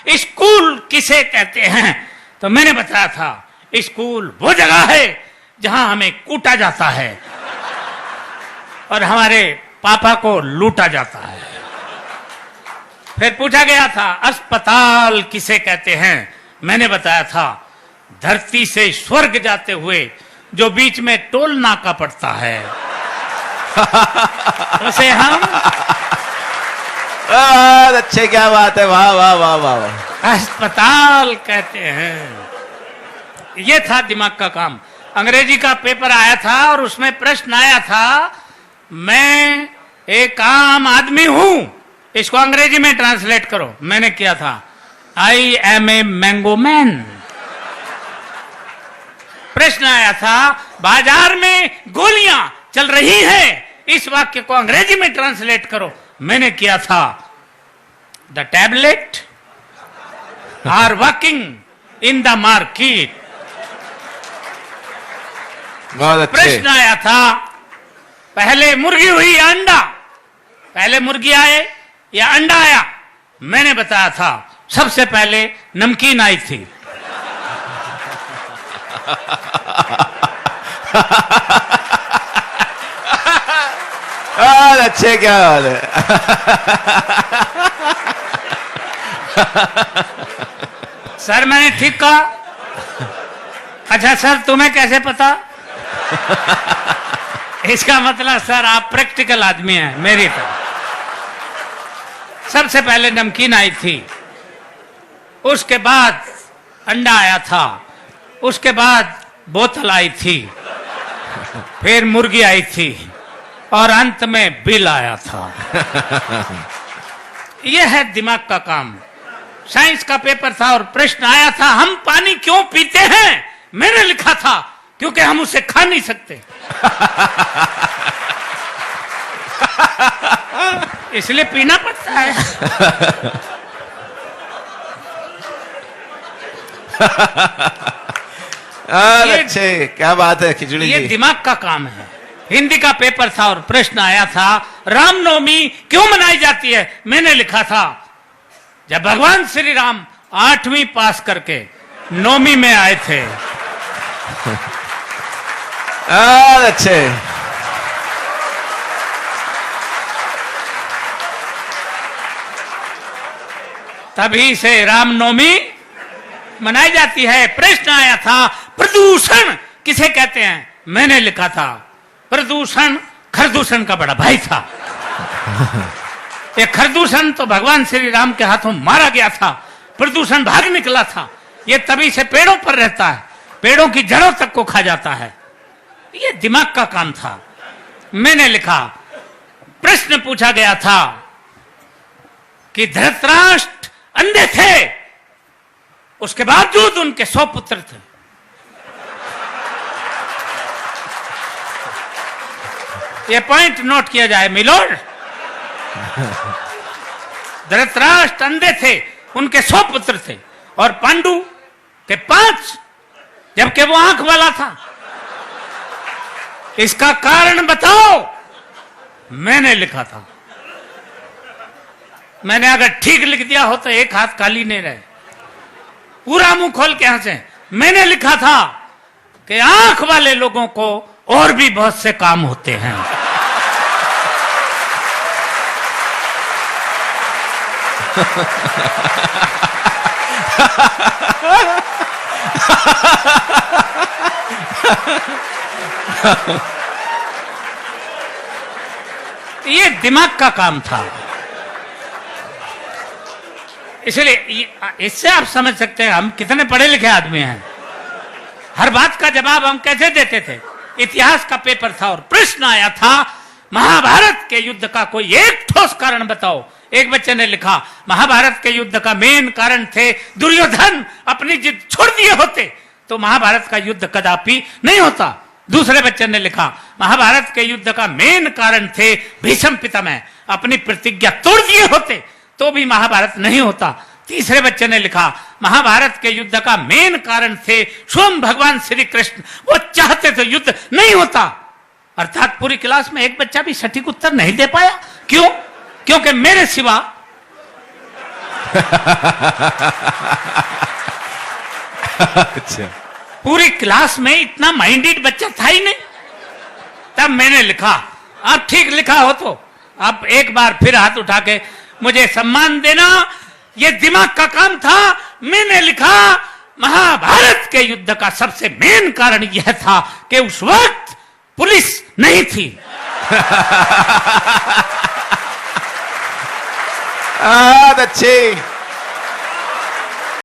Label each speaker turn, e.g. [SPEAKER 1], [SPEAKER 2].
[SPEAKER 1] School किसे कहते हैं, तो मैंने बताया था स्कूल वो जगह है जहां हमें कूटा जाता है और हमारे पापा को लूटा जाता है। फिर पूछा गया था अस्पताल किसे कहते हैं, मैंने बताया था धरती से स्वर्ग जाते हुए जो बीच में टोल नाका पड़ता है उसे हम
[SPEAKER 2] अच्छे, क्या बात है, वाह वाह वाह वाह,
[SPEAKER 1] अस्पताल कहते हैं। ये था दिमाग का काम। अंग्रेजी का पेपर आया था और उसमें प्रश्न आया था मैं एक आम आदमी हूं, इसको अंग्रेजी में ट्रांसलेट करो। मैंने किया था I am a mango man. प्रश्न आया था बाजार में गोलियां चल रही हैं, इस वाक्य को अंग्रेजी में ट्रांसलेट करो। मैंने किया था the tablet are working in the market.
[SPEAKER 2] बहुत अच्छे।
[SPEAKER 1] प्रश्न आया था पहले मुर्गी हुई या अंडा, पहले मुर्गी आए या अंडा आया। मैंने बताया था सबसे पहले नमकीन आई थी।
[SPEAKER 2] अच्छे, क्या बात है।
[SPEAKER 1] सर मैंने ठीक कहा? अच्छा सर तुम्हें कैसे पता? इसका मतलब सर आप प्रैक्टिकल आदमी हैं मेरी तरह। सबसे पहले नमकीन आई थी, उसके बाद अंडा आया था, उसके बाद बोतल आई थी, फिर मुर्गी आई थी और अंत में बिल आया था। यह है दिमाग का काम। साइंस का पेपर था और प्रश्न आया था हम पानी क्यों पीते हैं। मैंने लिखा था क्योंकि हम उसे खा नहीं सकते इसलिए पीना पड़ता है।
[SPEAKER 2] अच्छे, क्या बात है खिचड़ी
[SPEAKER 1] ये
[SPEAKER 2] जी।
[SPEAKER 1] दिमाग का काम है। हिंदी का पेपर था और प्रश्न आया था रामनवमी क्यों मनाई जाती है। मैंने लिखा था जब भगवान श्री राम 8वीं पास करके 9वीं में आए थे।
[SPEAKER 2] अच्छे,
[SPEAKER 1] तभी से रामनवमी मनाई जाती है। प्रश्न आया था प्रदूषण किसे कहते हैं। मैंने लिखा था प्रदूषण खरदूषण का बड़ा भाई था। ये खरदूषण तो भगवान श्री राम के हाथों मारा गया था, प्रदूषण भाग निकला था। ये तभी से पेड़ों पर रहता है, पेड़ों की जड़ों तक को खा जाता है। ये दिमाग का काम था। मैंने लिखा प्रश्न पूछा गया था कि धृतराष्ट्र अंधे थे, उसके बावजूद उनके 100 पुत्र थे। ये पॉइंट नोट किया जाए मिलोड। धृतराष्ट्र अंधे थे, उनके 100 पुत्र थे और पांडु के 5, जबकि वो आंख वाला था। इसका कारण बताओ। मैंने लिखा था, मैंने अगर ठीक लिख दिया हो तो एक हाथ खाली नहीं रहे। पूरा मुंह खोल के हंसे। मैंने लिखा था कि आंख वाले लोगों को और भी बहुत से काम होते हैं। ये दिमाग का काम था। इसलिए इससे आप समझ सकते हैं हम कितने पढ़े लिखे आदमी हैं। हर बात का जवाब हम कैसे देते थे। इतिहास का पेपर था और प्रश्न आया था महाभारत के युद्ध का कोई एक ठोस कारण बताओ। एक बच्चे ने लिखा महाभारत के युद्ध का मेन कारण थे दुर्योधन अपनी जिद छोड़ दिए होते तो महाभारत का युद्ध कदापि नहीं होता। दूसरे बच्चे ने लिखा महाभारत के युद्ध का मेन कारण थे भीष्म पितामह अपनी प्रतिज्ञा तोड़ दिए होते तो भी महाभारत नहीं होता। तीसरे बच्चे ने लिखा महाभारत के युद्ध का मेन कारण थे स्वयं भगवान श्री कृष्ण, वो चाहते तो युद्ध नहीं होता। अर्थात पूरी क्लास में एक बच्चा भी सटीक उत्तर नहीं दे पाया। क्यों? क्योंकि मेरे सिवा
[SPEAKER 2] अच्छा,
[SPEAKER 1] पूरी क्लास में इतना माइंडेड बच्चा था ही नहीं। तब मैंने लिखा, आप ठीक लिखा हो तो आप एक बार फिर हाथ उठा के मुझे सम्मान देना, ये दिमाग का काम था। मैंने लिखा, महाभारत के युद्ध का सबसे मेन कारण यह था कि उस वक्त पुलिस नहीं थी।
[SPEAKER 2] बहुत अच्छे।